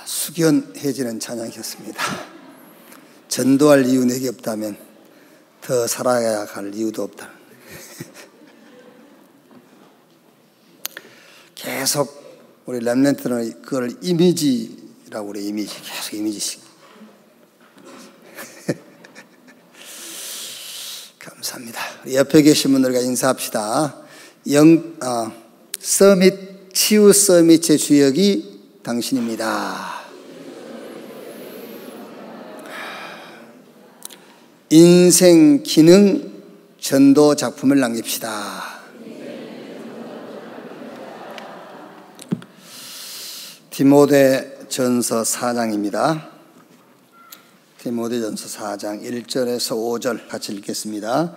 숙연해지는 찬양이었습니다. 전도할 이유 내게 없다면 더 살아야 할 이유도 없다. 계속 우리 렘넌트는 그걸 이미지라고 그래. 이미지. 계속 이미지식. 감사합니다. 옆에 계신 분들과 인사합시다. 서밋, 치유 서밋의 주역이 당신입니다. 인생 기능 전도 작품을 남깁시다. 디모데전서 4장입니다. 디모데전서 4장 1절에서 5절 같이 읽겠습니다.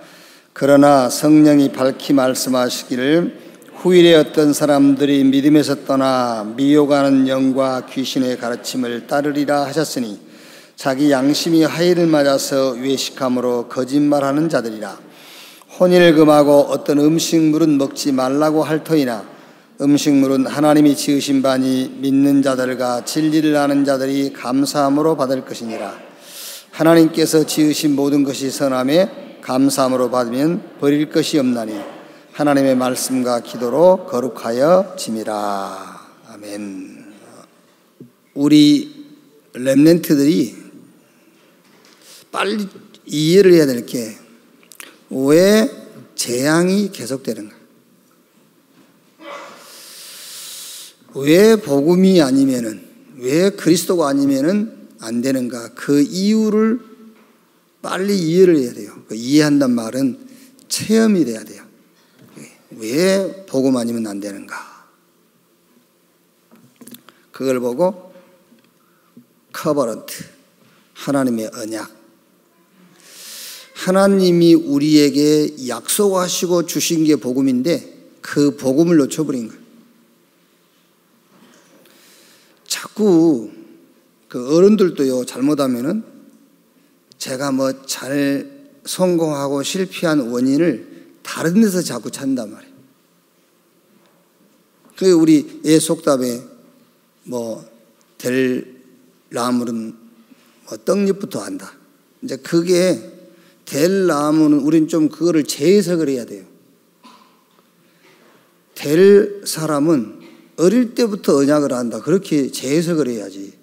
그러나 성령이 밝히 말씀하시기를 후일에 어떤 사람들이 믿음에서 떠나 미혹하는 영과 귀신의 가르침을 따르리라 하셨으니 자기 양심이 하이를 맞아서 외식함으로 거짓말하는 자들이라. 혼인을 금하고 어떤 음식물은 먹지 말라고 할 터이나 음식물은 하나님이 지으신 바니 믿는 자들과 진리를 아는 자들이 감사함으로 받을 것이니라. 하나님께서 지으신 모든 것이 선함에 감사함으로 받으면 버릴 것이 없나니 하나님의 말씀과 기도로 거룩하여 짐이라. 아멘. 우리 렘넌트들이 빨리 이해를 해야 될 게 왜 재앙이 계속되는가? 왜 복음이 아니면은, 왜 그리스도가 아니면은 안 되는가? 그 이유를 빨리 이해를 해야 돼요. 그 이해한단 말은 체험이 돼야 돼요. 왜 복음 아니면 안 되는가? 그걸 보고 커버넌트, 하나님의 언약, 하나님이 우리에게 약속하시고 주신 게 복음인데 그 복음을 놓쳐버린 거예요. 자꾸 그 어른들도요, 잘못하면은 제가 뭐 잘 성공하고 실패한 원인을 다른 데서 자꾸 찾는단 말이에요. 그 우리 애 속담에 뭐 될 나무는 뭐 떡잎부터 안다. 이제 그게 될 나무는 우린 좀 그거를 재해석을 해야 돼요. 될 사람은 어릴 때부터 언약을 한다. 그렇게 재해석을 해야지.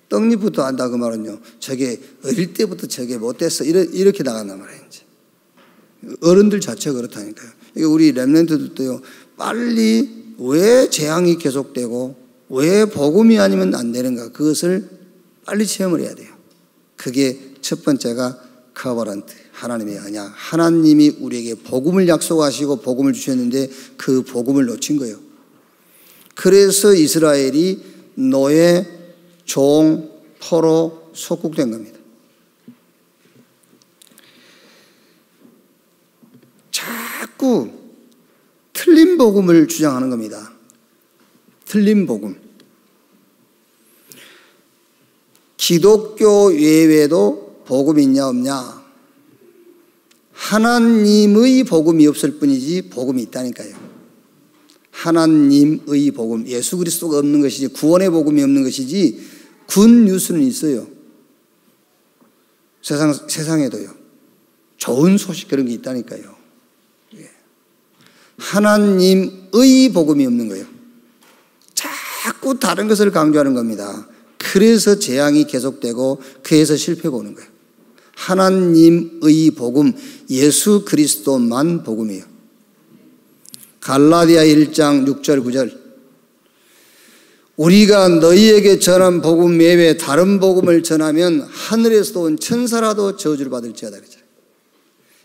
떡잎부터 안다 그 말은요. 저게 어릴 때부터 저게 못됐어. 이렇게 나간단 말이에요. 이제. 어른들 자체가 그렇다니까요. 우리 렘넌트들도요. 빨리 왜 재앙이 계속되고 왜 복음이 아니면 안 되는가. 그것을 빨리 체험을 해야 돼요. 그게 첫 번째가 커버넌트, 하나님의 언약. 하나님이 우리에게 복음을 약속하시고 복음을 주셨는데 그 복음을 놓친 거예요. 그래서 이스라엘이 노예, 종, 포로, 속국된 겁니다. 자꾸 틀린 복음을 주장하는 겁니다. 틀린 복음. 기독교 외에도 복음이 있냐 없냐? 하나님의 복음이 없을 뿐이지 복음이 있다니까요. 하나님의 복음, 예수 그리스도가 없는 것이지 구원의 복음이 없는 것이지 굿뉴스는 있어요. 세상에도요. 좋은 소식 그런 게 있다니까요. 하나님의 복음이 없는 거예요. 자꾸 다른 것을 강조하는 겁니다. 그래서 재앙이 계속되고 그래서 실패가 오는 거예요. 하나님의 복음, 예수 그리스도만 복음이에요. 갈라디아 1장 6절 9절 우리가 너희에게 전한 복음 외에 다른 복음을 전하면 하늘에서 온 천사라도 저주를 받을지어다 그랬잖아요.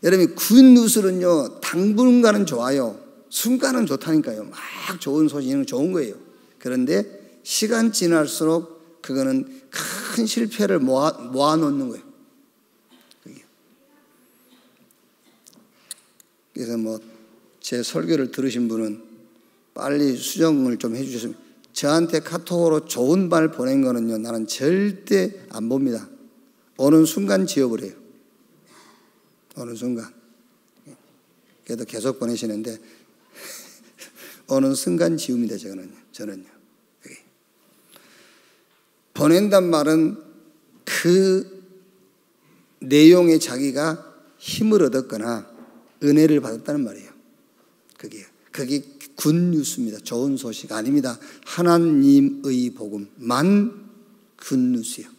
여러분 굿뉴스는요 당분간은 좋아요. 순간은 좋다니까요. 막 좋은 소식은 좋은 거예요. 그런데 시간 지날수록 그거는 큰 실패를 모아놓는 거예요. 그래서 뭐 제 설교를 들으신 분은 빨리 수정을 좀 해주셨으면. 저한테 카톡으로 좋은 말 보낸 거는요 나는 절대 안 봅니다. 어느 순간 지워버려요. 어느 순간. 그래도 계속 보내시는데 어느 순간 지웁니다. 저는요. 보낸단 말은 그 내용에 자기가 힘을 얻었거나 은혜를 받았다는 말이에요. 그게 굿뉴스입니다. 좋은 소식 아닙니다. 하나님의 복음만 굿뉴스예요.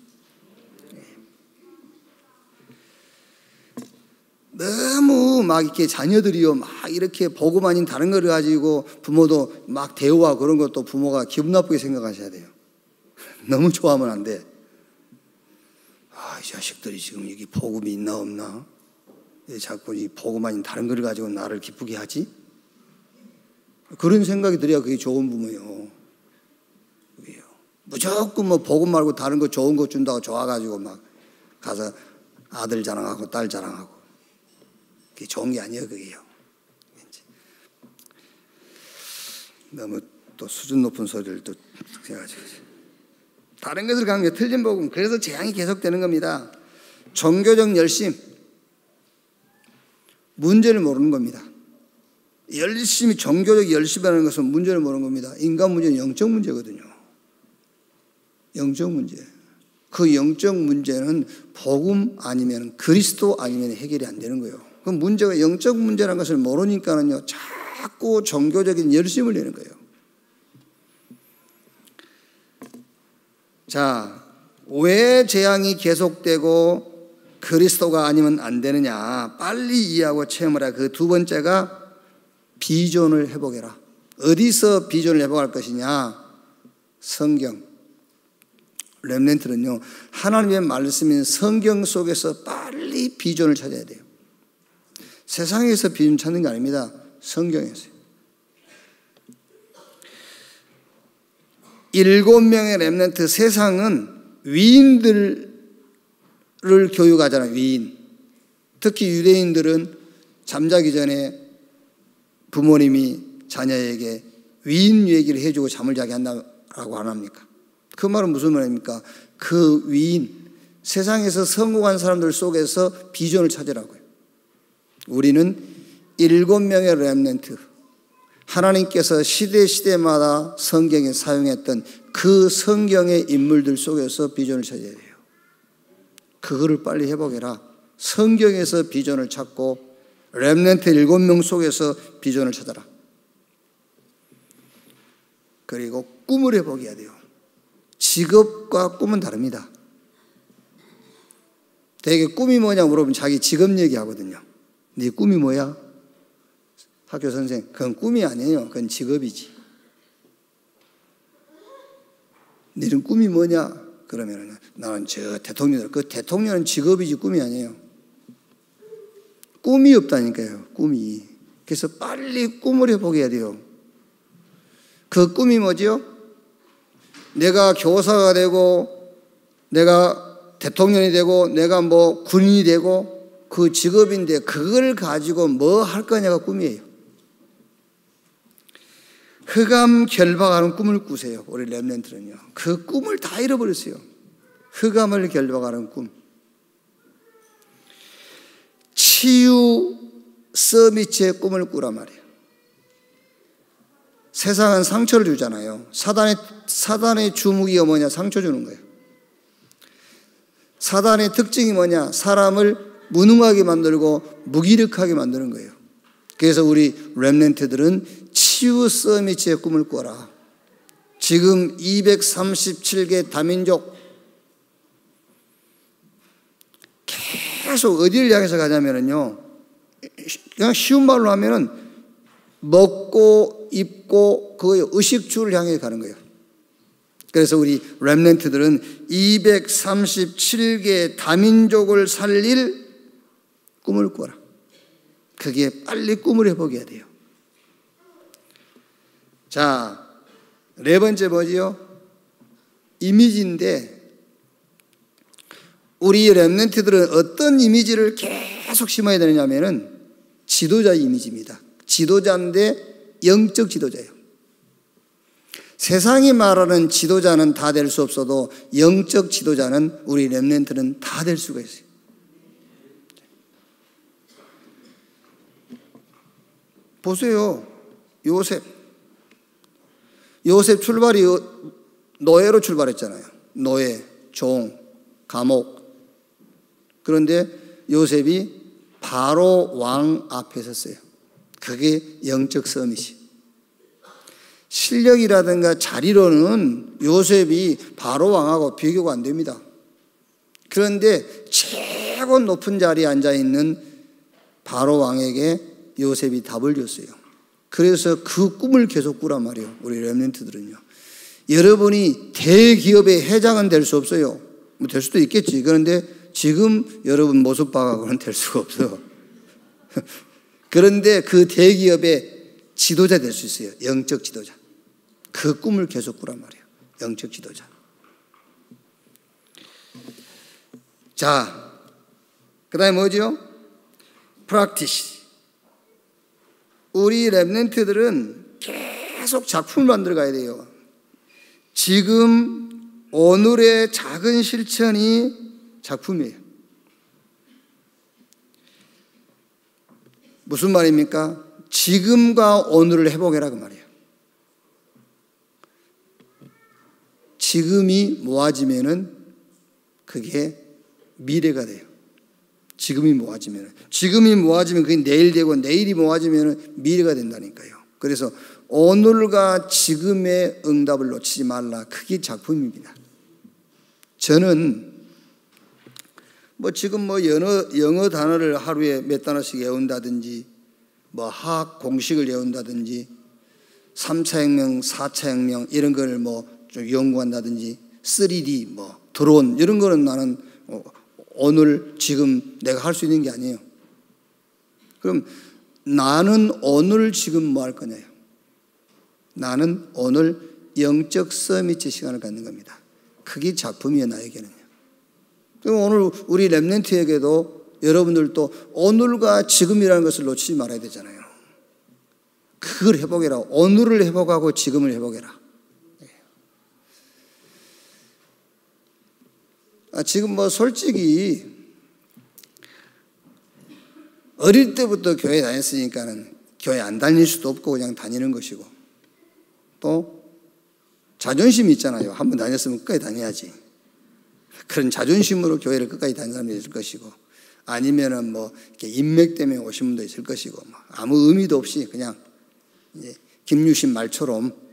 너무 막 이렇게 자녀들이요 막 이렇게 복음 아닌 다른 거를 가지고 부모도 막 대우하고 그런 것도 부모가 기분 나쁘게 생각하셔야 돼요. 너무 좋아하면 안 돼. 이 자식들이 지금 여기 복음이 있나 없나? 왜 자꾸 이 복음 아닌 다른 거를 가지고 나를 기쁘게 하지? 그런 생각이 들어야 그게 좋은 부모예요. 무조건 뭐 복음 말고 다른 거 좋은 거 준다고 좋아가지고 막 가서 아들 자랑하고 딸 자랑하고 그게 좋은 게 아니에요. 그게요. 너무 또 수준 높은 소리를 또 해가지고 다른 것을 가는 게 틀린 복음. 그래서 재앙이 계속되는 겁니다. 종교적 열심, 문제를 모르는 겁니다. 열심히 종교적 열심이라는 것은 문제를 모르는 겁니다. 인간 문제는 영적 문제거든요. 영적 문제. 그 영적 문제는 복음 아니면 그리스도 아니면 해결이 안 되는 거예요. 그 문제가 영적 문제라는 것을 모르니까는요 자꾸 종교적인 열심을 내는 거예요. 자, 왜 재앙이 계속되고 그리스도가 아니면 안 되느냐? 빨리 이해하고 체험하라. 그 두 번째가 비전을 회복해라. 어디서 비전을 회복할 것이냐? 성경. 렘넌트는요 하나님의 말씀인 성경 속에서 빨리 비전을 찾아야 돼요. 세상에서 비전 찾는 게 아닙니다. 성경에서요. 7명의 렘넌트. 세상은 위인들을 교육하잖아요. 위인. 특히 유대인들은 잠자기 전에 부모님이 자녀에게 위인 얘기를 해주고 잠을 자게 한다고 안 합니까? 그 말은 무슨 말입니까? 그 위인, 세상에서 성공한 사람들 속에서 비전을 찾으라고요. 우리는 7명의 렘넌트, 하나님께서 시대마다 성경에 사용했던 그 성경의 인물들 속에서 비전을 찾아야 돼요. 그거를 빨리 회복해라. 성경에서 비전을 찾고 렘넌트 7명 속에서 비전을 찾아라. 그리고 꿈을 회복해야 돼요. 직업과 꿈은 다릅니다. 되게 꿈이 뭐냐 물어보면 자기 직업 얘기하거든요. 네 꿈이 뭐야? 학교 선생, 그건 꿈이 아니에요. 그건 직업이지. 너는 꿈이 뭐냐? 그러면 나는 저 대통령, 그 대통령은 직업이지 꿈이 아니에요. 꿈이 없다니까요. 꿈이. 그래서 빨리 꿈을 회복해야 돼요. 그 꿈이 뭐지요? 내가 교사가 되고 내가 대통령이 되고 내가 뭐 군인이 되고 그 직업인데 그걸 가지고 뭐 할 거냐가 꿈이에요. 흑암 결박하는 꿈을 꾸세요. 우리 렘넌트는요. 그 꿈을 다 잃어버렸어요. 흑암을 결박하는 꿈. 치유 서밋의 꿈을 꾸란 말이에요. 세상은 상처를 주잖아요. 사단의 주무기가 뭐냐? 상처 주는 거예요. 사단의 특징이 뭐냐? 사람을 무능하게 만들고 무기력하게 만드는 거예요. 그래서 우리 렘넌트들은 치유 서밋의 꿈을 꿔라. 지금 237개 다민족 계속 어디를 향해서 가냐면요, 그냥 쉬운 말로 하면은 먹고 입고 그 의식주를 향해 가는 거예요. 그래서 우리 렘넌트들은 237개 다민족을 살릴 꿈을 꿔라. 그게 빨리 꿈을 회복해야 돼요. 자, 네 번째 뭐지요? 이미지인데, 우리 렘넌트들은 어떤 이미지를 계속 심어야 되느냐면은 지도자 이미지입니다. 지도자인데 영적 지도자예요. 세상이 말하는 지도자는 다 될 수 없어도 영적 지도자는 우리 렘넌트는 다 될 수가 있어요. 보세요. 요셉 출발이 노예로 출발했잖아요. 노예, 종, 감옥. 그런데 요셉이 바로 왕 앞에 섰어요. 그게 영적 서밋이. 실력이라든가 자리로는 요셉이 바로 왕하고 비교가 안 됩니다. 그런데 최고 높은 자리에 앉아있는 바로 왕에게 요셉이 답을 줬어요. 그래서 그 꿈을 계속 꾸란 말이에요. 우리 렘넌트들은요. 여러분이 대기업의 회장은 될 수 없어요. 뭐 될 수도 있겠지. 그런데 지금 여러분 모습 봐가고는 될 수가 없어요. 그런데 그 대기업의 지도자 될 수 있어요. 영적 지도자. 그 꿈을 계속 꾸란 말이에요. 영적 지도자. 자, 그 다음에 뭐죠? practice. 우리 렘넌트들은 계속 작품을 만들어 가야 돼요. 지금 오늘의 작은 실천이 작품이에요. 무슨 말입니까? 지금과 오늘을 회복해라 그 말이에요. 지금이 모아지면은 그게 미래가 돼요. 지금이 모아지면 그게 내일 되고 내일이 모아지면 미래가 된다니까요. 그래서 오늘과 지금의 응답을 놓치지 말라. 그게 작품입니다. 저는 지금 영어 단어를 하루에 몇 단어씩 외운다든지 화학 공식을 외운다든지 3차 혁명, 4차 혁명 이런 걸 좀 연구한다든지 3D 드론 이런 거는 나는 오늘 지금 내가 할 수 있는 게 아니에요. 그럼 나는 오늘 지금 뭐 할 거냐요? 나는 오늘 영적 서밋의 시간을 갖는 겁니다. 그게 작품이에요, 나에게는요. 그럼 오늘 우리 렘넌트에게도 여러분들도 오늘과 지금이라는 것을 놓치지 말아야 되잖아요. 그걸 회복해라. 오늘을 회복하고 지금을 회복해라. 지금 솔직히 어릴 때부터 교회 다녔으니까는 교회 안 다닐 수도 없고 그냥 다니는 것이고 또 자존심이 있잖아요. 한번 다녔으면 끝까지 다녀야지. 그런 자존심으로 교회를 끝까지 다니는 사람이 있을 것이고 아니면은 이렇게 인맥 때문에 오신 분도 있을 것이고 아무 의미도 없이 그냥 이제 김유신 말처럼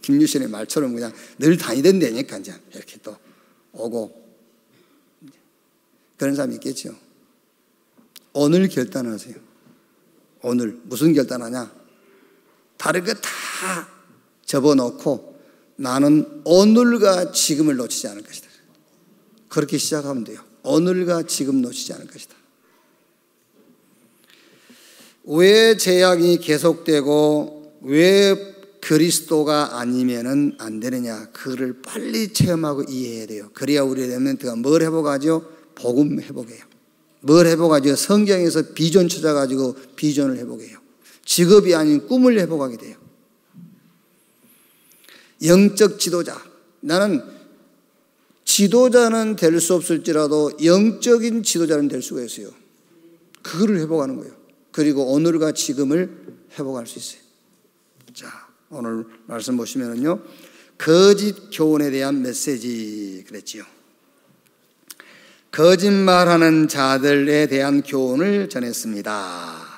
김유신의 말처럼 그냥 늘 다니던 데니까 이제 이렇게 또 오고 그런 사람이 있겠죠. 오늘 결단하세요. 오늘 무슨 결단하냐? 다른 거 다 접어놓고 나는 오늘과 지금을 놓치지 않을 것이다. 그렇게 시작하면 돼요. 오늘과 지금 놓치지 않을 것이다. 왜 재앙이 계속되고 왜 그리스도가 아니면은 안 되느냐? 그거를 빨리 체험하고 이해해야 돼요. 그래야 우리 렘넌트가 뭘 회복하죠? 복음 회복해요. 뭘 회복하죠? 성경에서 비전 찾아가지고 비전을 회복해요. 직업이 아닌 꿈을 회복하게 돼요. 영적 지도자. 나는 지도자는 될 수 없을지라도 영적인 지도자는 될 수가 있어요. 그거를 회복하는 거예요. 그리고 오늘과 지금을 회복할 수 있어요. 자, 오늘 말씀 보시면은요, 거짓 교훈에 대한 메시지 그랬지요. 거짓말하는 자들에 대한 교훈을 전했습니다.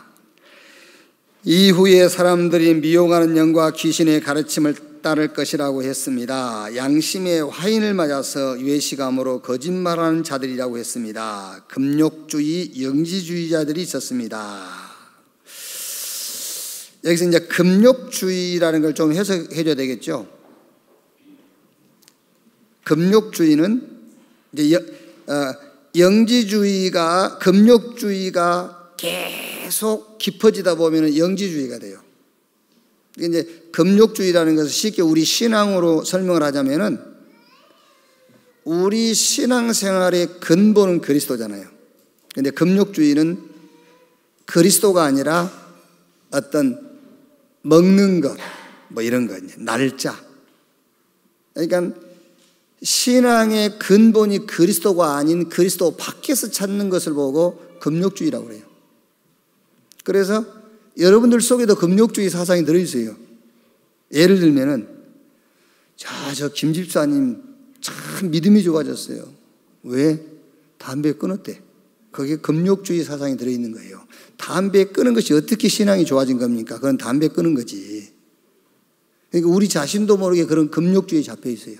이후에 사람들이 미혹하는 영과 귀신의 가르침을 따를 것이라고 했습니다. 양심의 화인을 맞아서 외식함으로 거짓말하는 자들이라고 했습니다. 금욕주의, 영지주의자들이 있었습니다. 여기서 이제 금욕주의라는 걸 좀 해석해 줘야 되겠죠. 금욕주의는 이제 영지주의가 금욕주의가 계속 깊어지다 보면 영지주의가 돼요. 이제 금욕주의라는 것을 쉽게 우리 신앙으로 설명을 하자면은 우리 신앙생활의 근본은 그리스도잖아요. 그런데 금욕주의는 그리스도가 아니라 어떤 먹는 것, 이런 거, 날짜. 그러니까 신앙의 근본이 그리스도가 아닌 그리스도 밖에서 찾는 것을 보고 금욕주의라고 그래요. 그래서 여러분들 속에도 금욕주의 사상이 들어있어요. 예를 들면은 저 김 집사님 참 믿음이 좋아졌어요. 왜? 담배 끊었대. 거기에 금욕주의 사상이 들어있는 거예요. 담배 끊은 것이 어떻게 신앙이 좋아진 겁니까? 그건 담배 끊은 거지. 그러니까 우리 자신도 모르게 그런 금욕주의에 잡혀 있어요.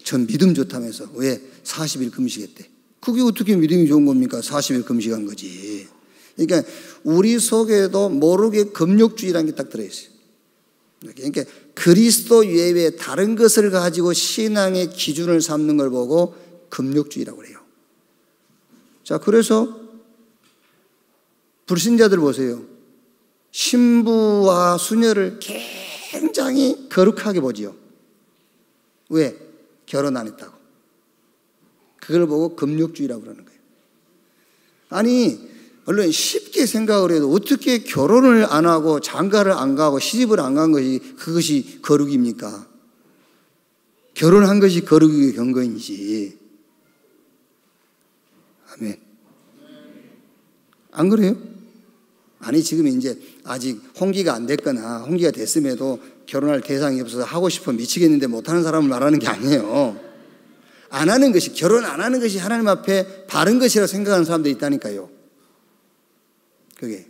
전 믿음 좋다면서. 왜? 40일 금식했대. 그게 어떻게 믿음이 좋은 겁니까? 40일 금식한 거지. 그러니까 우리 속에도 모르게 금욕주의라는 게 딱 들어있어요. 그러니까 그리스도 외에 다른 것을 가지고 신앙의 기준을 삼는 걸 보고 금욕주의라고 그래요. 자, 그래서 불신자들 보세요. 신부와 수녀를 굉장히 거룩하게 보지요. 왜? 결혼 안 했다고. 그걸 보고 금욕주의라고 그러는 거예요. 아니, 물론 쉽게 생각을 해도 어떻게 결혼을 안 하고 장가를 안 가고 시집을 안 간 것이 그것이 거룩입니까? 결혼한 것이 거룩의 경건이지. 아멘. 안 그래요? 아니, 지금 이제 아직 홍기가 안 됐거나 홍기가 됐음에도 결혼할 대상이 없어서 하고 싶어 미치겠는데 못하는 사람을 말하는 게 아니에요. 안 하는 것이, 결혼 안 하는 것이 하나님 앞에 바른 것이라고 생각하는 사람들이 있다니까요. 그게.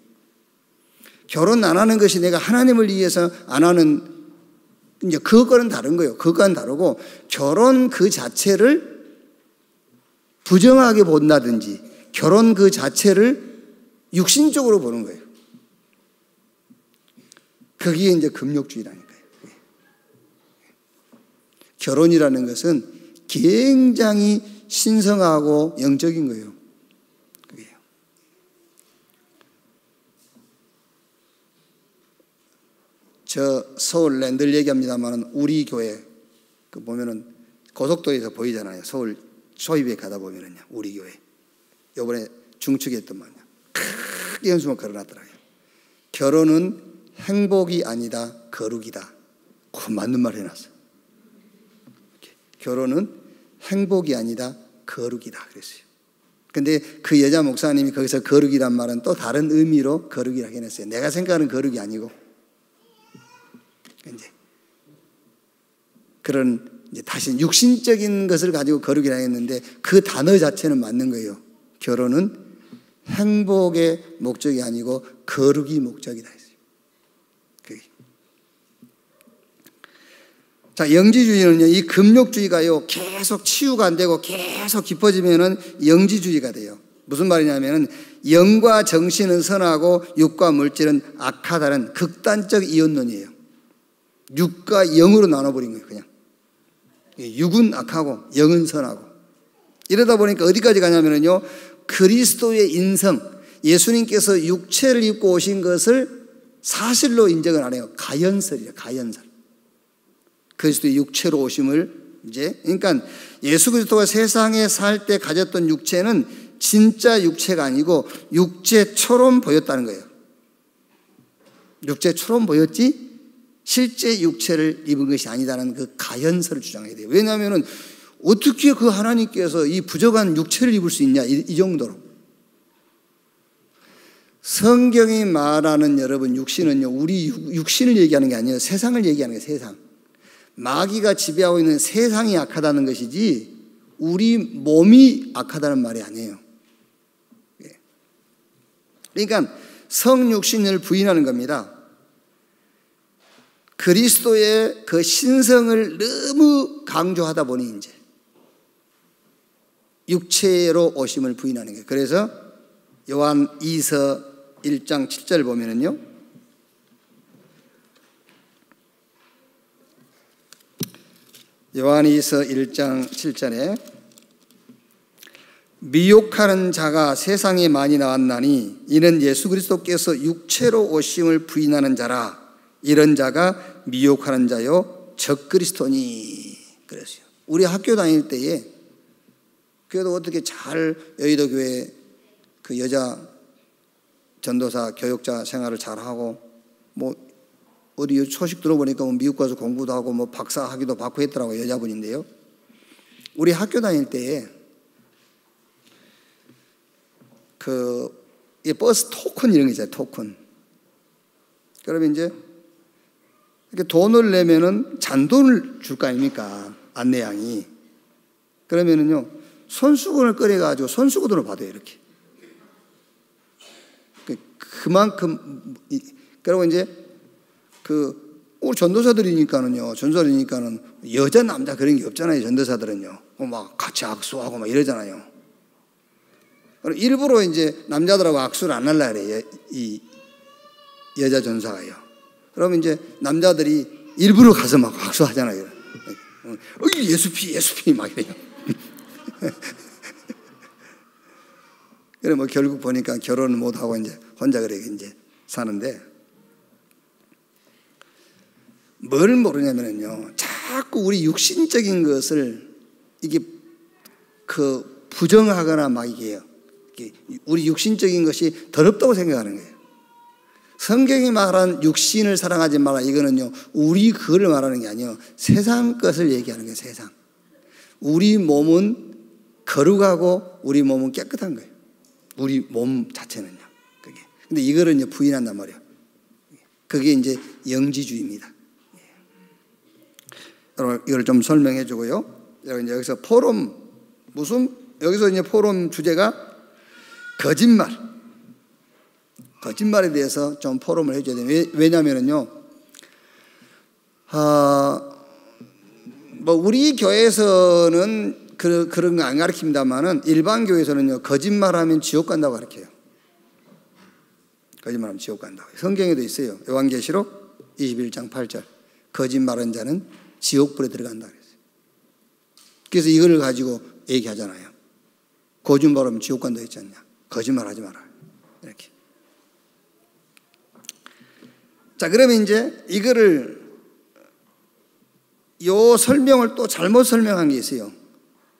결혼 안 하는 것이 내가 하나님을 위해서 안 하는, 이제 그것과는 다른 거예요. 그것과는 다르고, 결혼 그 자체를 부정하게 본다든지, 결혼 그 자체를 육신적으로 보는 거예요. 그게 이제 금욕주의라니까요. 결혼이라는 것은 굉장히 신성하고 영적인 거예요. 그게요. 저 서울에 늘 얘기합니다만 우리 교회 그 보면은 고속도로에서 보이잖아요. 서울 초입에 가다 보면은요. 우리 교회. 요번에 중축에 했더만요. 크게 현수막 걸어놨더라고요. 결혼은 행복이 아니다. 거룩이다. 그 맞는 말 해놨어. 결혼은 행복이 아니다. 거룩이다. 그랬어요. 근데 그 여자 목사님이 거기서 거룩이란 말은 또 다른 의미로 거룩이라고 해냈어요. 내가 생각하는 거룩이 아니고. 이제 그런 이제 다시 육신적인 것을 가지고 거룩이라고 했는데 그 단어 자체는 맞는 거예요. 결혼은 행복의 목적이 아니고 거룩이 목적이다 했어요. 그게. 자, 영지주의는요, 이 금욕주의가요, 계속 치유가 안 되고 계속 깊어지면은 영지주의가 돼요. 무슨 말이냐면은 영과 정신은 선하고 육과 물질은 악하다는 극단적 이혼론이에요. 육과 영으로 나눠버린 거예요, 그냥. 육은 악하고 영은 선하고. 이러다 보니까 어디까지 가냐면요, 그리스도의 인성, 예수님께서 육체를 입고 오신 것을 사실로 인정을 안 해요. 가연설이에요, 가연설. 그리스도의 육체로 오심을 이제, 그러니까 예수 그리스도가 세상에 살 때 가졌던 육체는 진짜 육체가 아니고 육체처럼 보였다는 거예요. 육체처럼 보였지 실제 육체를 입은 것이 아니다라는 그 가연설을 주장해야 돼요. 왜냐하면 어떻게 그 하나님께서 이 부족한 육체를 입을 수 있냐, 이 정도로. 성경이 말하는 여러분 육신은요, 우리 육신을 얘기하는 게 아니에요. 세상을 얘기하는 거예요, 세상. 마귀가 지배하고 있는 세상이 악하다는 것이지 우리 몸이 악하다는 말이 아니에요. 그러니까 성육신을 부인하는 겁니다. 그리스도의 그 신성을 너무 강조하다 보니 이제 육체로 오심을 부인하는 거예요. 그래서 요한 2서 1장 7절 보면은요, 요한 2서 1장 7절에 미혹하는 자가 세상에 많이 나왔나니 이는 예수 그리스도께서 육체로 오심을 부인하는 자라. 이런 자가 미혹하는 자요 적그리스도니. 그랬어요. 우리 학교 다닐 때에 그래도 어떻게 잘 여의도 교회 그 여자 전도사 교육자 생활을 잘하고 뭐 어디 소식 들어보니까 뭐 미국 가서 공부도 하고 뭐 박사 학위도 받고 했더라고요. 여자분인데요. 우리 학교 다닐 때에 이 버스 토큰 이런 거 있잖아요. 토큰. 그러면 이제 그러니까 돈을 내면은 잔돈을 줄 거 아닙니까? 안내양이. 그러면은요, 손수건을 꺼내가지고 손수건으로 받아요, 이렇게. 그만큼, 그리고 이제 우리 전도사들이니까는 여자, 남자 그런 게 없잖아요, 전도사들은요. 막 같이 악수하고 막 이러잖아요. 일부러 이제 남자들하고 악수를 안 하려고 그래요, 이 여자 전사가요. 그러면 이제 남자들이 일부러 가서 막 악수하잖아요. 예수피 막 이래요. 그래 뭐 결국 보니까 결혼을 못 하고 이제 혼자 그렇게 이제 사는데, 뭘 모르냐면요, 자꾸 우리 육신적인 것을 이게 부정하거나 막 이게요. 우리 육신적인 것이 더럽다고 생각하는 거예요. 성경이 말한 육신을 사랑하지 마라, 이거는요, 우리 그걸 말하는 게 아니에요. 세상 것을 얘기하는 거예요, 세상. 우리 몸은 거룩하고 우리 몸은 깨끗한 거예요. 우리 몸 자체는요. 그게. 근데 이거를 이제 부인한단 말이에요. 그게 이제 영지주의입니다. 여러분, 이걸 좀 설명해 주고요. 여기서 여기서 이제 포럼 주제가 거짓말에 대해서 좀 포럼을 해줘야 돼요. 왜냐면은요, 뭐 우리 교회에서는 그런 거 안 가르칩니다만은 일반 교회에서는요, 거짓말하면 지옥 간다고 가르쳐요. 거짓말하면 지옥 간다고. 성경에도 있어요. 요한계시록 21장 8절. 거짓말한 자는 지옥불에 들어간다 그랬어요. 그래서 이걸 가지고 얘기하잖아요. 거짓말하면 지옥 간다 했지 않냐. 거짓말하지 마라. 이렇게. 자, 그러면 이제 요 설명을 또 잘못 설명한 게 있어요.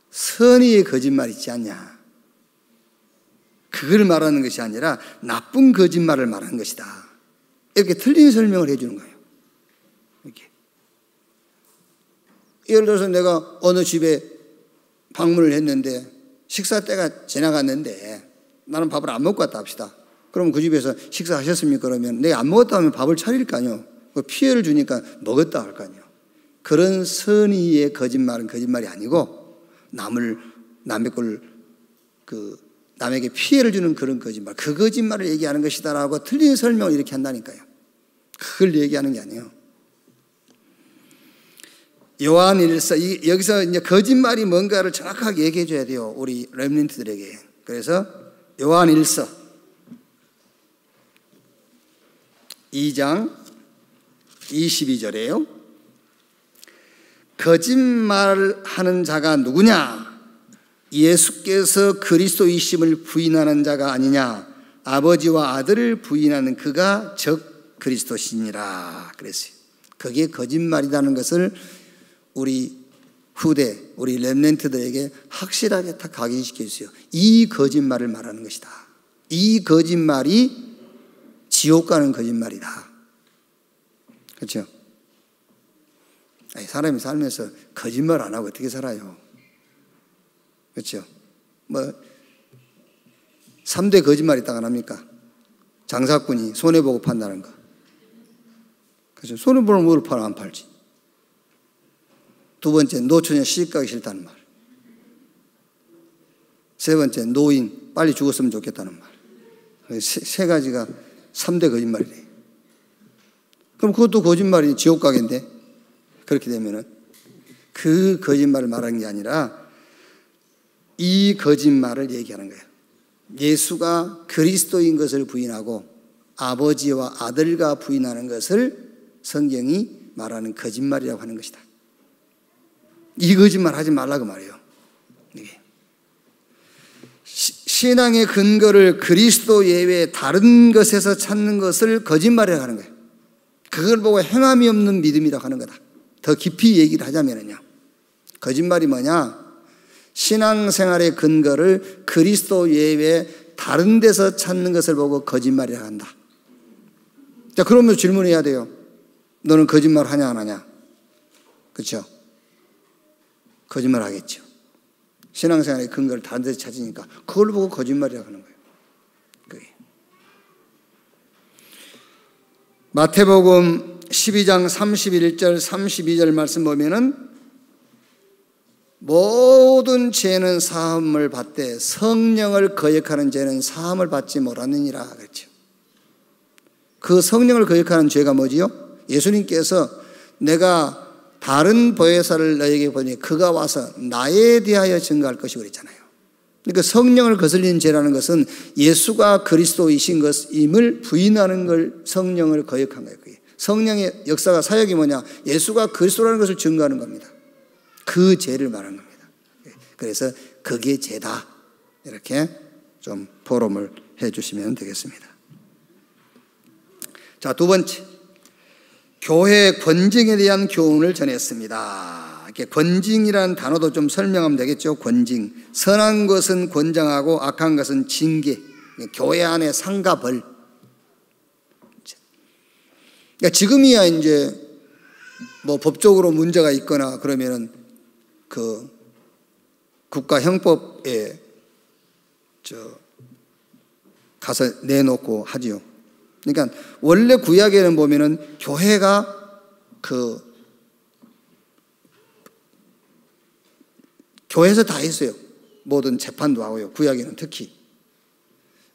선의의 거짓말 있지 않냐. 그걸 말하는 것이 아니라 나쁜 거짓말을 말하는 것이다. 이렇게 틀린 설명을 해주는 거예요. 이렇게. 예를 들어서 내가 어느 집에 방문을 했는데 식사 때가 지나갔는데 나는 밥을 안 먹고 왔다 합시다. 그럼 그 집에서 식사하셨습니까? 그러면 내가 안 먹었다 하면 밥을 차릴 거 아니에요. 피해를 주니까 먹었다 할 거 아니에요. 그런 선의의 거짓말은 거짓말이 아니고 남에게 피해를 주는 그런 거짓말, 그 거짓말을 얘기하는 것이다라고 틀린 설명을 이렇게 한다니까요. 그걸 얘기하는 게 아니에요. 요한 1서, 여기서 이제 거짓말이 뭔가를 정확하게 얘기해 줘야 돼요, 우리 렘넌트들에게. 그래서 요한 1서 2장 22절에요. 거짓말하는 자가 누구냐? 예수께서 그리스도이심을 부인하는 자가 아니냐? 아버지와 아들을 부인하는 그가 적 그리스도시니라 그랬어요. 그게 거짓말이라는 것을 우리 후대, 우리 렘넌트들에게 확실하게 다 각인시켜 주세요. 이 거짓말을 말하는 것이다. 이 거짓말이 지옥 가는 거짓말이다. 그렇죠? 사람이 살면서 거짓말 안 하고 어떻게 살아요? 그렇죠? 3대 거짓말 있다가 합니까? 장사꾼이 손해보고 판다는 거. 그렇죠? 손해보는 뭘 팔아 안 팔지. 두 번째, 노처녀 시집가기 싫다는 말. 세 번째, 노인 빨리 죽었으면 좋겠다는 말. 세 가지가 3대 거짓말이래. 그럼 그것도 거짓말이 지옥 가게인데, 그렇게 되면은 그 거짓말을 말하는 게 아니라 이 거짓말을 얘기하는 거예요. 예수가 그리스도인 것을 부인하고 아버지와 아들과 부인하는 것을 성경이 말하는 거짓말이라고 하는 것이다. 이 거짓말 하지 말라고 말해요. 이게. 신앙의 근거를 그리스도 예외 다른 것에서 찾는 것을 거짓말이라고 하는 거예요. 그걸 보고 행함이 없는 믿음이라고 하는 거다. 더 깊이 얘기를 하자면요, 거짓말이 뭐냐? 신앙생활의 근거를 그리스도 예외 다른 데서 찾는 것을 보고 거짓말이라고 한다. 자, 그러면 질문해야 돼요. 너는 거짓말 하냐 안 하냐? 그렇죠? 거짓말 하겠죠. 신앙생활의 근거를 다른 데서 찾으니까 그걸 보고 거짓말이라고 하는 거예요. 그게. 마태복음 12장 31절 32절 말씀 보면은 모든 죄는 사함을 받되 성령을 거역하는 죄는 사함을 받지 못하느니라 그랬죠. 그 성령을 거역하는 죄가 뭐지요? 예수님께서 내가 다른 보혜사를 너에게 보니 그가 와서 나에 대하여 증거할 것이고 그랬잖아요. 그러니까 성령을 거슬리는 죄라는 것은 예수가 그리스도이신 것임을 부인하는 걸 성령을 거역한 거예요. 그게. 성령의 역사가 사역이 뭐냐? 예수가 그리스도라는 것을 증거하는 겁니다. 그 죄를 말하는 겁니다. 그래서 그게 죄다. 이렇게 좀 포럼을 해 주시면 되겠습니다. 자, 두 번째. 교회 권징에 대한 교훈을 전했습니다. 이렇게 권징이라는 단어도 좀 설명하면 되겠죠. 권징. 선한 것은 권장하고 악한 것은 징계. 교회 안에 상과 벌. 그러니까 지금이야 이제 뭐 법적으로 문제가 있거나 그러면은 그 국가형법에 가서 내놓고 하지요. 그러니까 원래 구약에는 보면은 교회가 교회에서 다 했어요. 모든 재판도 하고요. 구약에는 특히.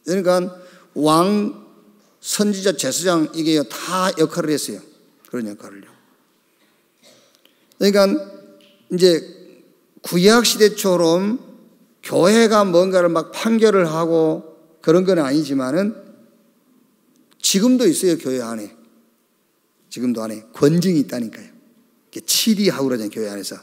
그러니까 왕, 선지자, 제사장 이게 다 역할을 했어요. 그런 역할을요. 그러니까 이제 구약 시대처럼 교회가 뭔가를 막 판결을 하고 그런 건 아니지만은 지금도 있어요. 교회 안에. 지금도 안에 권징이 있다니까요. 치리하고 그러잖아요. 교회 안에서.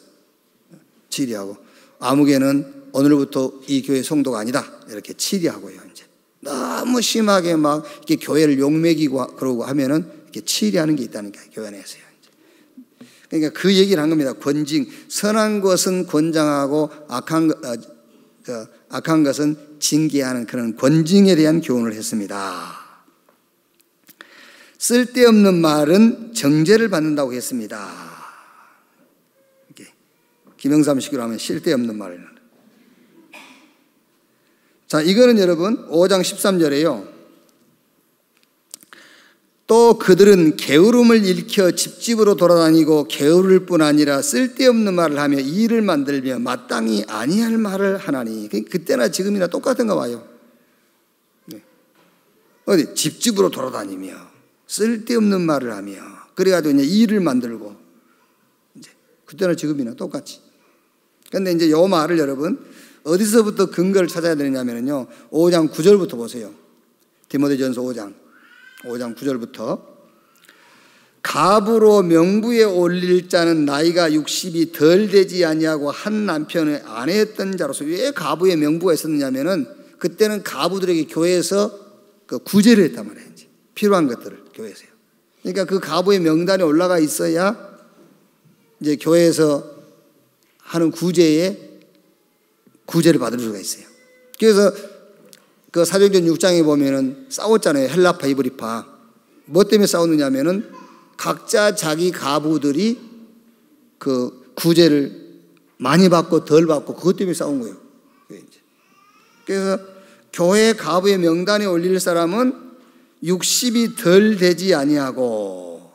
치리하고. 아무개는 오늘부터 이 교회 성도가 아니다. 이렇게 치리하고요. 이제 너무 심하게 막 이렇게 교회를 욕먹이고 그러고 하면은 이렇게 치리하는 게 있다니까요. 교회 안에서요. 그러니까 그 얘기를 한 겁니다. 권징. 선한 것은 권장하고 악한 것은 징계하는 그런 권징에 대한 교훈을 했습니다. 쓸데없는 말은 정죄를 받는다고 했습니다. 김영삼식으로 하면 쓸데없는 말. 자, 이거는 여러분 5장 13절에요. 또 그들은 게으름을 일으켜 집집으로 돌아다니고 게으를 뿐 아니라 쓸데없는 말을 하며 일을 만들며 마땅히 아니할 말을 하나니. 그때나 지금이나 똑같은가 봐요. 어디 집집으로 돌아다니며 쓸데없는 말을 하며 그래가지고 이제 일을 만들고 이제 그때나 지금이나 똑같이. 그런데 이제 요 말을 여러분 어디서부터 근거를 찾아야 되느냐면요 5장 9절부터 보세요. 디모데전서 5장 9절부터 갑으로 명부에 올릴 자는 나이가 60이 덜 되지 아니하고 한 남편의 아내였던 자로서. 왜 가부의 명부가 있었느냐면은 그때는 가부들에게 교회에서 그 구제를 했단 말이에요. 이제 필요한 것들을 교회에서요. 그러니까 그 가부의 명단에 올라가 있어야 이제 교회에서 하는 구제에 구제를 받을 수가 있어요. 그래서 그 사도행전 6장에 보면은 싸웠잖아요. 헬라파, 이브리파. 뭐 때문에 싸웠느냐면은 각자 자기 가부들이 그 구제를 많이 받고 덜 받고 그것 때문에 싸운 거예요. 그래서 교회 가부의 명단에 올릴 사람은 60이 덜 되지 아니하고,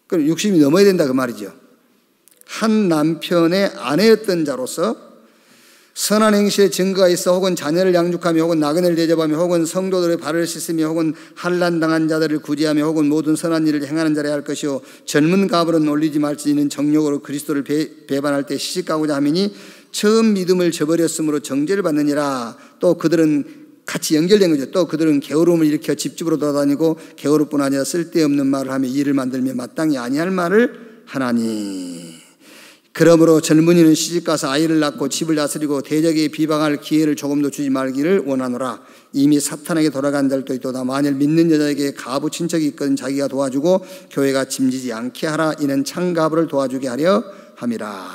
그럼 60이 넘어야 된다 그 말이죠. 한 남편의 아내였던 자로서 선한 행실에 증거가 있어 혹은 자녀를 양육하며 혹은 나그네를 대접하며 혹은 성도들의 발을 씻으며 혹은 환난당한 자들을 구제하며 혹은 모든 선한 일을 행하는 자라 할 것이요 젊은 가부는 올리지 말지니는 정욕으로 그리스도를 배반할 때 시집가고자 하미니 처음 믿음을 저버렸으므로 정죄를 받느니라. 또 그들은 같이 연결된 거죠. 또 그들은 게으름을 일으켜 집집으로 돌아다니고 게으름뿐 아니라 쓸데없는 말을 하며 일을 만들며 마땅히 아니할 말을 하나니. 그러므로 젊은이는 시집가서 아이를 낳고 집을 다스리고 대적에 비방할 기회를 조금도 주지 말기를 원하노라. 이미 사탄에게 돌아간 자들도 있도다. 만일 믿는 여자에게 가부 친척이 있거든 자기가 도와주고 교회가 짐지지 않게 하라. 이는 창가부를 도와주게 하려 함이라.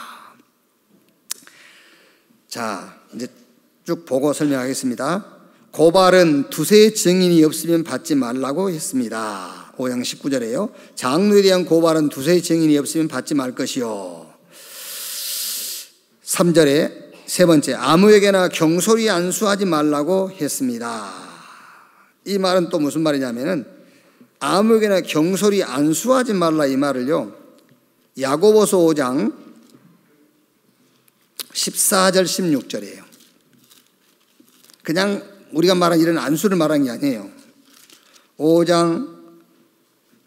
자, 이제 쭉 보고 설명하겠습니다. 고발은 두세 증인이 없으면 받지 말라고 했습니다. 5장 19절에요. 장로에 대한 고발은 두세 증인이 없으면 받지 말 것이요. 3절에 세 번째, 아무에게나 경솔히 안수하지 말라고 했습니다. 이 말은 또 무슨 말이냐면은 아무에게나 경솔히 안수하지 말라 이 말을요, 야고보서 5장 14절 16절이에요. 그냥 우리가 말한 이런 안수를 말한 게 아니에요. 5장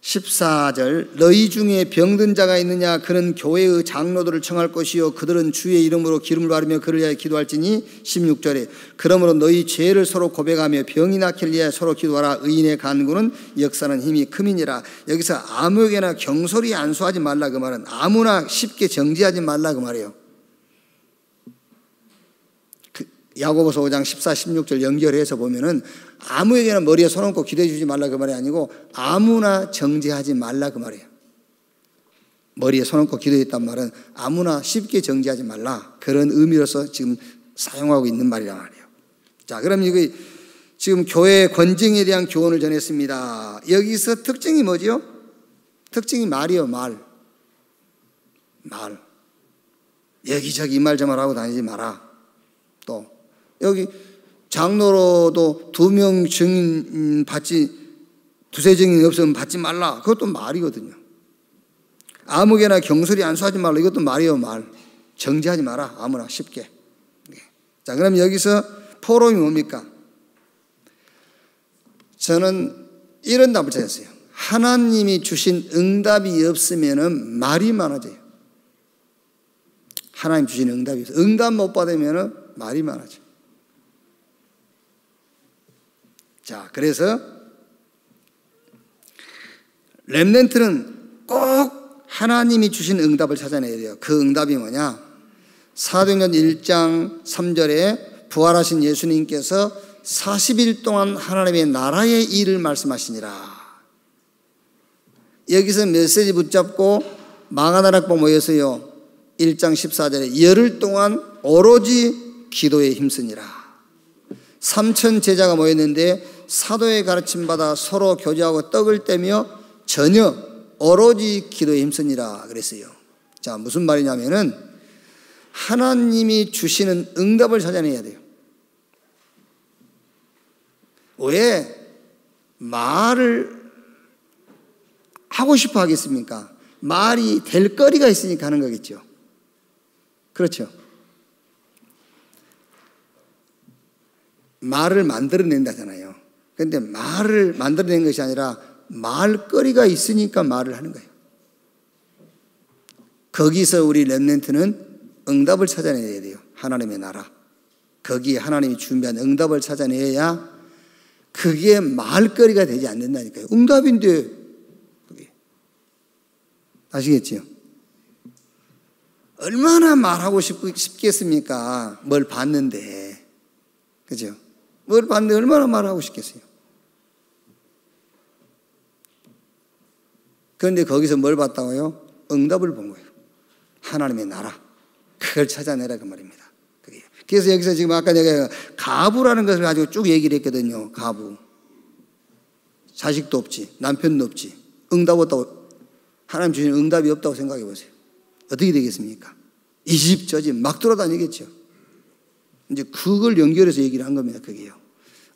14절 너희 중에 병든 자가 있느냐 그는 교회의 장로들을 청할 것이요 그들은 주의 이름으로 기름을 바르며 그를 위하여 기도할지니 16절에 그러므로 너희 죄를 서로 고백하며 병이 낫길 위하여 서로 기도하라 의인의 간구는 역사는 힘이 큼이니라. 여기서 아무에게나 경솔히 안수하지 말라 그 말은 아무나 쉽게 정죄하지 말라 그 말이에요. 야고보서 5장 14, 16절 연결해서 보면은 아무에게나 머리에 손 얹고 기도해 주지 말라 그 말이 아니고 아무나 정죄하지 말라 그 말이에요. 머리에 손 얹고 기도했단 말은 아무나 쉽게 정죄하지 말라 그런 의미로서 지금 사용하고 있는 말이란 말이에요. 자, 그럼 이거 지금 교회 권징에 대한 교훈을 전했습니다. 여기서 특징이 뭐죠? 특징이 말이요, 말. 여기저기 이 말 저 말 하고 다니지 마라. 또 여기 장로로도 2명 증인 받지, 2세 증인이 없으면 받지 말라. 그것도 말이거든요. 아무개나 경솔히 안수하지 말라. 이것도 말이에요, 말. 정죄하지 마라. 아무나 쉽게. 자, 그럼 여기서 포럼이 뭡니까? 저는 이런 답을 찾았어요. 하나님이 주신 응답이 없으면 말이 많아져요. 하나님 주신 응답이 없어요. 응답 못 받으면 말이 많아져요. 자, 그래서 렘넌트는 꼭 하나님이 주신 응답을 찾아내야 돼요. 그 응답이 뭐냐? 사도행전 1장 3절에 부활하신 예수님께서 40일 동안 하나님의 나라의 일을 말씀하시니라. 여기서 메시지 붙잡고 망하다락보 모여서요 1장 14절에 열흘 동안 오로지 기도에 힘쓰니라. 3,000 제자가 모였는데 사도의 가르침 받아 서로 교제하고 떡을 떼며 전혀 오로지 기도에 힘쓰니라 그랬어요. 자, 무슨 말이냐면은 하나님이 주시는 응답을 찾아내야 돼요. 왜 말을 하고 싶어 하겠습니까? 말이 될 거리가 있으니까 하는 거겠죠. 그렇죠. 말을 만들어낸다잖아요. 그런데 말을 만들어낸 것이 아니라 말거리가 있으니까 말을 하는 거예요. 거기서 우리 렘넌트는 응답을 찾아내야 돼요. 하나님의 나라. 거기에 하나님이 준비한 응답을 찾아내야 그게 말거리가 되지 않는다니까요. 응답인데 그게. 아시겠지요? 얼마나 말하고 싶겠습니까? 뭘 봤는데. 그죠? 뭘 봤는데 얼마나 말하고 싶겠어요? 그런데 거기서 뭘 봤다고요? 응답을 본 거예요. 하나님의 나라. 그걸 찾아내라 그 말입니다. 그게. 그래서 여기서 지금 아까 내가 가부라는 것을 가지고 쭉 얘기를 했거든요. 가부. 자식도 없지. 남편도 없지. 응답 없다고. 하나님 주신 응답이 없다고 생각해 보세요. 어떻게 되겠습니까? 이 집 저 집 막 돌아다니겠죠. 이제 그걸 연결해서 얘기를 한 겁니다. 그게요.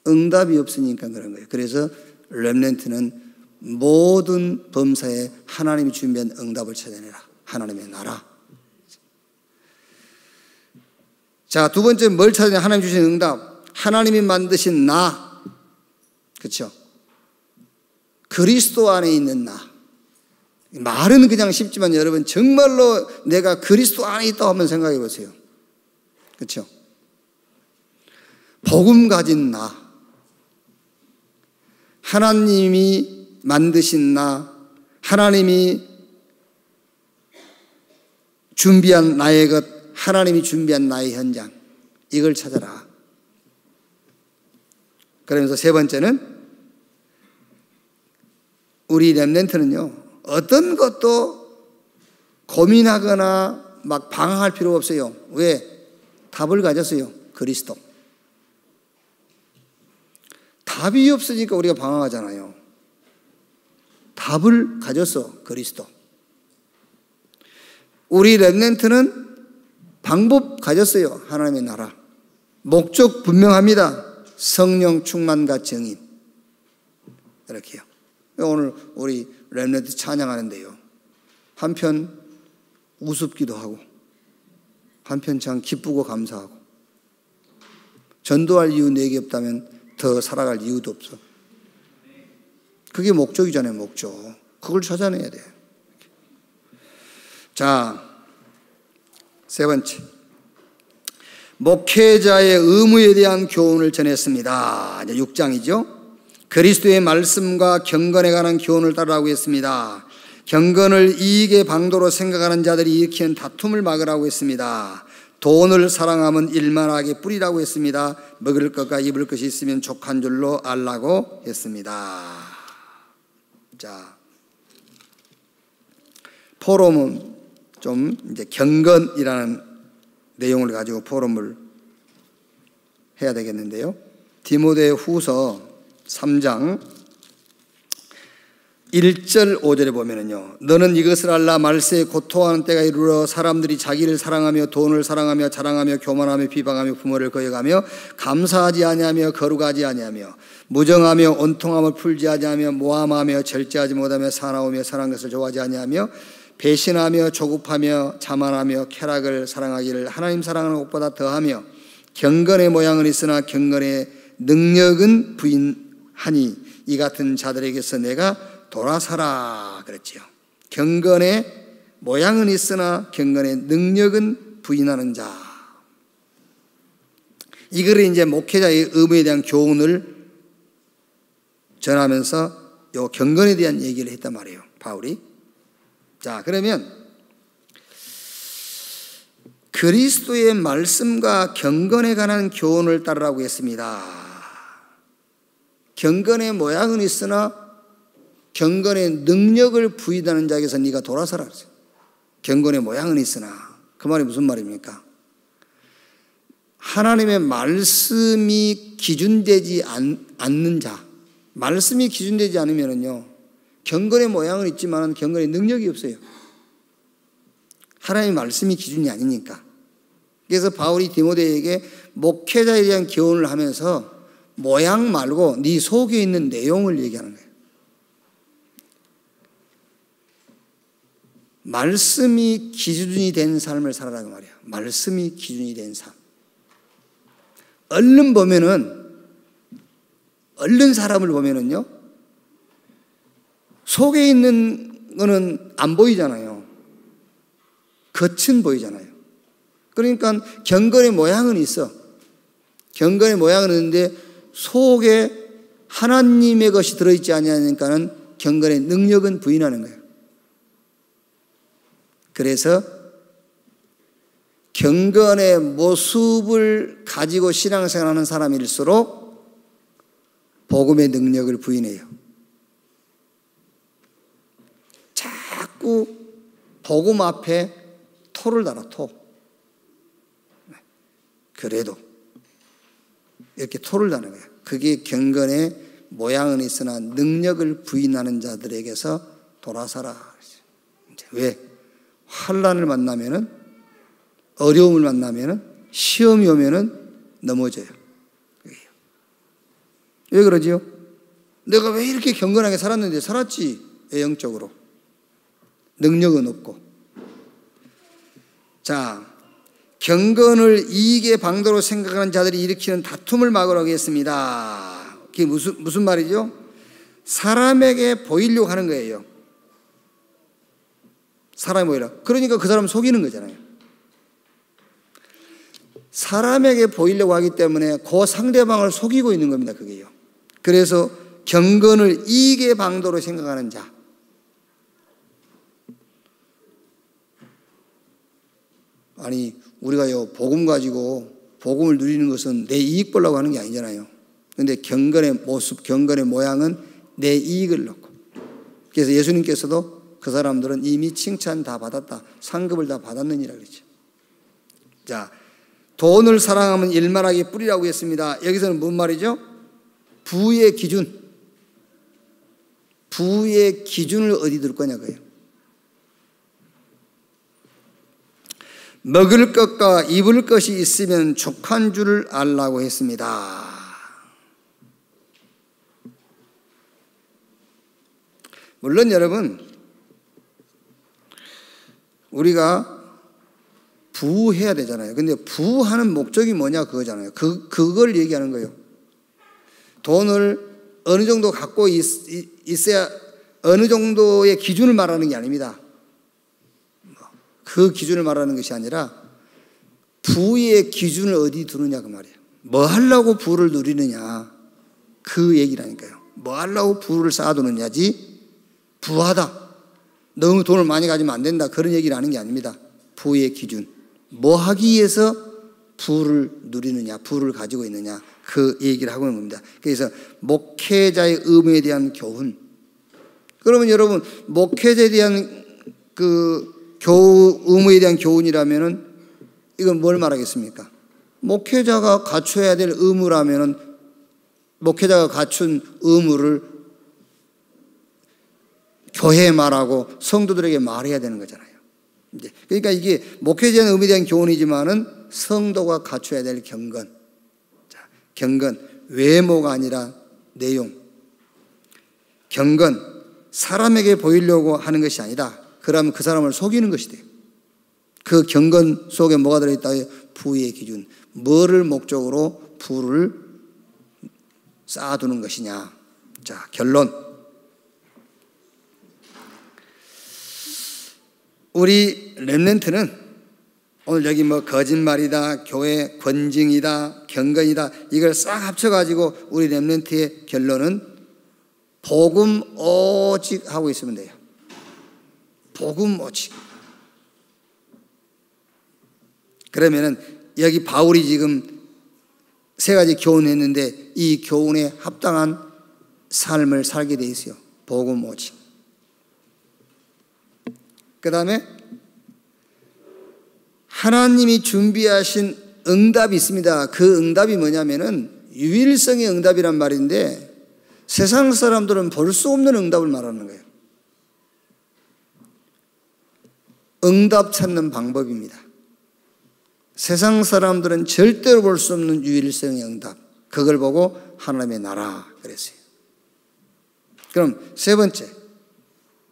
응답이 없으니까 그런 거예요. 그래서 렘넌트는 모든 범사에 하나님이 준비한 응답을 찾아내라. 하나님의 나라. 자, 두 번째 뭘 찾아내냐? 하나님 주신 응답. 하나님이 만드신 나. 그렇죠? 그리스도 안에 있는 나. 말은 그냥 쉽지만 여러분 정말로 내가 그리스도 안에 있다고 한번 생각해 보세요. 그렇죠? 복음 가진 나. 하나님이 만드신 나. 하나님이 준비한 나의 것. 하나님이 준비한 나의 현장. 이걸 찾아라. 그러면서 세 번째는 우리 렘넌트는요 어떤 것도 고민하거나 막 방황할 필요가 없어요. 왜? 답을 가졌어요. 그리스도. 답이 없으니까 우리가 방황하잖아요. 답을 가졌어. 그리스도. 우리 렘넌트는 방법 가졌어요. 하나님의 나라. 목적 분명합니다. 성령 충만과 정인. 이렇게요. 오늘 우리 렘넌트 찬양하는데요, 한편 우습기도 하고 한편 참 기쁘고 감사하고, 전도할 이유 4개 없다면 더 살아갈 이유도 없어. 그게 목적이잖아요. 목적. 그걸 찾아내야 돼. 자, 세 번째, 목회자의 의무에 대한 교훈을 전했습니다. 이제 6장이죠. 그리스도의 말씀과 경건에 관한 교훈을 따르라고 했습니다. 경건을 이익의 방도로 생각하는 자들이 일으키는 다툼을 막으라고 했습니다. 돈을 사랑하면 일만하게 뿌리라고 했습니다. 먹을 것과 입을 것이 있으면 족한 줄로 알라고 했습니다. 자, 포럼은 좀 이제 경건이라는 내용을 가지고 포럼을 해야 되겠는데요. 디모데 후서 3장 1절 5절에 보면은요, 너는 이것을 알라. 말세에 고통하는 때가 이르러 사람들이 자기를 사랑하며 돈을 사랑하며 자랑하며 교만하며 비방하며 부모를 거역하며 감사하지 아니하며 거룩하지 아니하며 무정하며 온통함을 풀지 아니하며 모함하며 절제하지 못하며 사나우며 선한 것을 좋아하지 아니하며 배신하며 조급하며 자만하며 쾌락을 사랑하기를 하나님 사랑하는 것보다 더하며 경건의 모양은 있으나 경건의 능력은 부인하니 이 같은 자들에게서 내가 돌아서라 그랬지요. 경건의 모양은 있으나 경건의 능력은 부인하는 자. 이거를 이제 목회자의 의무에 대한 교훈을 전하면서 요 경건에 대한 얘기를 했단 말이에요, 바울이. 자, 그러면 그리스도의 말씀과 경건에 관한 교훈을 따르라고 했습니다. 경건의 모양은 있으나 경건의 능력을 부인하는 자에게서 네가 돌아서라 그랬어요. 경건의 모양은 있으나, 그 말이 무슨 말입니까? 하나님의 말씀이 기준되지 않는 자, 말씀이 기준되지 않으면요, 경건의 모양은 있지만 경건의 능력이 없어요. 하나님의 말씀이 기준이 아니니까. 그래서 바울이 디모데에게 목회자에 대한 교훈을 하면서 모양 말고 네 속에 있는 내용을 얘기하는 거예요. 말씀이 기준이 된 삶을 살아라고 말이야. 말씀이 기준이 된 삶. 얼른 사람을 보면은요, 속에 있는 거는 안 보이잖아요. 겉은 보이잖아요. 그러니까 경건의 모양은 있어. 경건의 모양은 있는데 속에 하나님의 것이 들어있지 아니하니까는 경건의 능력은 부인하는 거예요. 그래서 경건의 모습을 가지고 신앙생활하는 사람일수록 복음의 능력을 부인해요. 자꾸 복음 앞에 토를 달아, 토. 그래도 이렇게 토를 다는 거예요. 그게 경건의 모양은 있으나 능력을 부인하는 자들에게서 돌아서라. 왜? 환난을 만나면은, 어려움을 만나면은, 시험이 오면은 넘어져요. 왜 그러지요? 내가 왜 이렇게 경건하게 살았는데 살았지, 영적으로. 능력은 없고. 자, 경건을 이익의 방도로 생각하는 자들이 일으키는 다툼을 막으라고 했습니다. 그게 무슨 말이죠? 사람에게 보이려고 하는 거예요. 사람이 보이라. 그러니까 그 사람 속이는 거잖아요. 사람에게 보이려고 하기 때문에 그 상대방을 속이고 있는 겁니다. 그게요. 그래서 경건을 이익의 방도로 생각하는 자. 아니, 우리가요, 복음 가지고 복음을 누리는 것은 내 이익 보려고 하는 게 아니잖아요. 그런데 경건의 모습, 경건의 모양은 내 이익을 놓고. 그래서 예수님께서도 그 사람들은 이미 칭찬 다 받았다, 상급을 다 받았느니라 그랬죠. 자, 돈을 사랑하면 일만하게 뿌리라고 했습니다. 여기서는 무슨 말이죠? 부의 기준. 부의 기준을 어디 둘 거냐 그예요. 먹을 것과 입을 것이 있으면 족한 줄을 알라고 했습니다. 물론 여러분, 우리가 부해야 되잖아요. 근데 부하는 목적이 뭐냐 그거잖아요. 그걸 얘기하는 거예요. 돈을 어느 정도 갖고 있어야 어느 정도의 기준을 말하는 게 아닙니다. 그 기준을 말하는 것이 아니라 부의 기준을 어디 두느냐 그 말이에요. 뭐 하려고 부를 누리느냐 그 얘기라니까요. 뭐 하려고 부를 쌓아두느냐지 부하다, 너무 돈을 많이 가지면 안 된다, 그런 얘기를 하는 게 아닙니다. 부의 기준, 뭐 하기 위해서 부를 누리느냐, 부를 가지고 있느냐, 그 얘기를 하고 있는 겁니다. 그래서 목회자의 의무에 대한 교훈. 그러면 여러분, 목회자에 대한 의무에 대한 교훈이라면은 이건 뭘 말하겠습니까? 목회자가 갖춰야 될 의무라면은 목회자가 갖춘 의무를 교회에 말하고 성도들에게 말해야 되는 거잖아요. 그러니까 이게 목회자의 의무에 대한 교훈이지만은 성도가 갖춰야 될 경건. 자, 경건, 외모가 아니라 내용. 경건, 사람에게 보이려고 하는 것이 아니다. 그러면 그 사람을 속이는 것이 돼요. 그 경건 속에 뭐가 들어있다? 부의 기준. 뭐를 목적으로 부를 쌓아두는 것이냐. 자, 결론. 우리 렘넌트는 오늘 여기 뭐 거짓말이다, 교회 권징이다, 경건이다, 이걸 싹 합쳐가지고 우리 렘넌트의 결론은 복음 오직 하고 있으면 돼요. 복음 오직. 그러면은 여기 바울이 지금 세 가지 교훈했는데 이 교훈에 합당한 삶을 살게 돼 있어요. 복음 오직. 그 다음에 하나님이 준비하신 응답이 있습니다. 그 응답이 뭐냐면은 유일성의 응답이란 말인데 세상 사람들은 볼 수 없는 응답을 말하는 거예요. 응답 찾는 방법입니다. 세상 사람들은 절대로 볼 수 없는 유일성의 응답, 그걸 보고 하나님의 나라 그랬어요. 그럼 세 번째,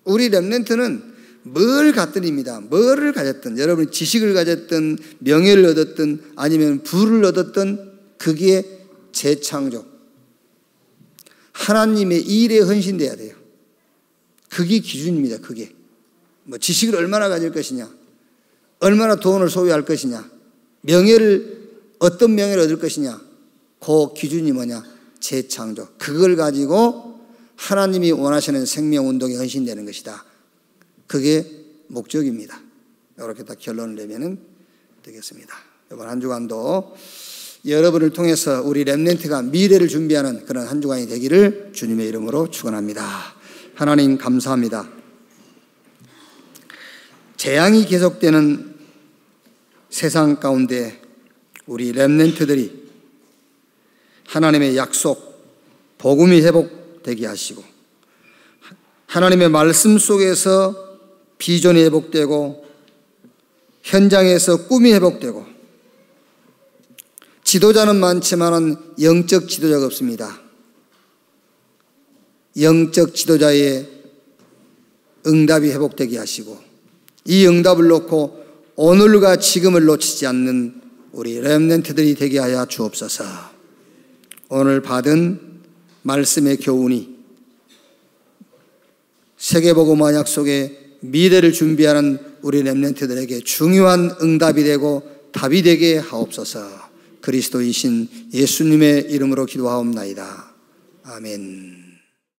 우리 렘넌트는 뭘 갖든입니다. 뭐를 가졌든, 여러분이 지식을 가졌든 명예를 얻었든 아니면 부를 얻었든 그게 재창조, 하나님의 일에 헌신돼야 돼요. 그게 기준입니다. 그게 뭐 지식을 얼마나 가질 것이냐, 얼마나 돈을 소유할 것이냐, 명예를 어떤 명예를 얻을 것이냐, 그 기준이 뭐냐? 재창조. 그걸 가지고 하나님이 원하시는 생명운동에 헌신되는 것이다. 그게 목적입니다. 이렇게 딱 결론을 내면 되겠습니다. 이번 한 주간도 여러분을 통해서 우리 렘넌트가 미래를 준비하는 그런 한 주간이 되기를 주님의 이름으로 축원합니다. 하나님 감사합니다. 재앙이 계속되는 세상 가운데 우리 렘넌트들이 하나님의 약속, 복음이 회복되게 하시고 하나님의 말씀 속에서 비전이 회복되고 현장에서 꿈이 회복되고, 지도자는 많지만 영적 지도자가 없습니다. 영적 지도자의 응답이 회복되게 하시고 이 응답을 놓고 오늘과 지금을 놓치지 않는 우리 렘넌트들이 되게 하여 주옵소서. 오늘 받은 말씀의 교훈이 세계복음 약속의 미래를 준비하는 우리 렘넌트들에게 중요한 응답이 되고 답이 되게 하옵소서. 그리스도이신 예수님의 이름으로 기도하옵나이다. 아멘.